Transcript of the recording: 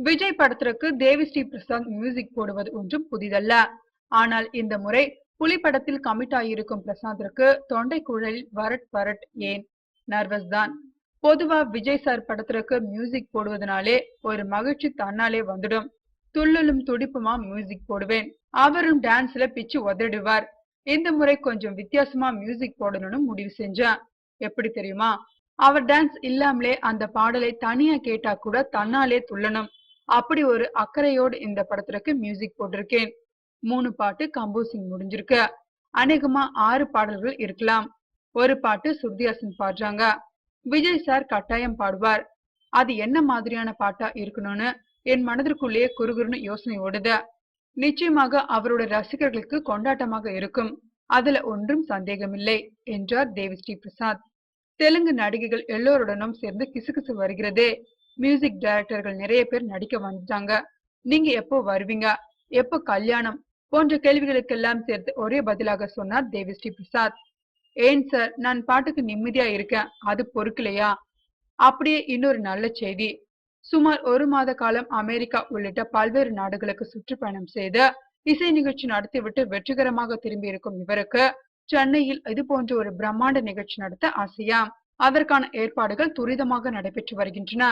விஜய் படத்திற்கு தேவி ஸ்ரீ பிரசாத் மியூசிக் போடுவது ஒன்றும் புதிதல்ல. ஆனால் இந்த முறை புலி படத்தில் கமிட் ஆகியிருக்கும் பிரசாத்திற்கு தொண்டை குழலில் வரட் வரட் ஏன்? நர்வஸ் தான். பொதுவா விஜய் சார் படத்திற்கு மியூசிக் போடுவதனாலே ஒரு மகிழ்ச்சி தன்னாலே வந்துடும். துள்ளலும் துடிப்புமா மியூசிக் போடுவேன். அவரும் டான்ஸ்ல பிச்சு உதறிடுவார். இந்த முறை கொஞ்சம் வித்தியாசமா மியூசிக் போடணும்னு முடிவு செஞ்சேன். எப்படி தெரியுமா? அவர் டான்ஸ் இல்லாமலே அந்த பாடலை தனியா கேட்டா கூட தன்னாலே துள்ளணும். அப்படி ஒரு அக்கறையோடு இந்த படத்திற்கு மியூசிக் போட்டிருக்கேன். 3 பாட்டு கம்போசிங் முடிஞ்சிருக்கு. அநேகமா 6 பாடல்கள் இருக்கலாம். ஒரு பாட்டு சுருதிஹாசன் பாடுறாங்க. விஜய் சார் கட்டாயம் பாடுவார். அது என்ன மாதிரியான பாட்டா இருக்கணும்னு என் மனதிற்குள்ளேயே குறுகுறுன்னு யோசனை ஓடுது. நிச்சயமாக அவருடைய ரசிகர்களுக்கு கொண்டாட்டமாக இருக்கும். அதுல ஒன்றும் சந்தேகமில்லை என்றார் தேவிஸ்ரீ பிரசாத். தெலுங்கு நடிகைகள் எல்லோருடனும் சேர்ந்து கிசுகிசு வருகிறதே. மியூசிக் டைரக்டர்கள் நிறைய பேர் நடிக்க வந்துட்டாங்க. நீங்க எப்போ வருவீங்க, எப்போ கல்யாணம் போன்ற கேள்விகளுக்கெல்லாம் சேர்த்து ஒரே பதிலாக சொன்னார் தேவிஸ்ரீ பிரசாத். ஏன் சார், நான் பாட்டுக்கு நிம்மதியா இருக்கேன், அது பொறுக்கலையா? அப்படியே இன்னொரு நல்ல செய்தி. சுமார் 1 மாத காலம் அமெரிக்கா உள்ளிட்ட பல்வேறு நாடுகளுக்கு சுற்றுப்பயணம் செய்து இசை நிகழ்ச்சி நடத்திவிட்டு வெற்றிகரமாக திரும்பி இருக்கும் இவருக்கு சென்னையில் இது போன்ற ஒரு பிரம்மாண்ட நிகழ்ச்சி நடத்த ஆசையாம். அதற்கான ஏற்பாடுகள் துரிதமாக நடைபெற்று வருகின்றன.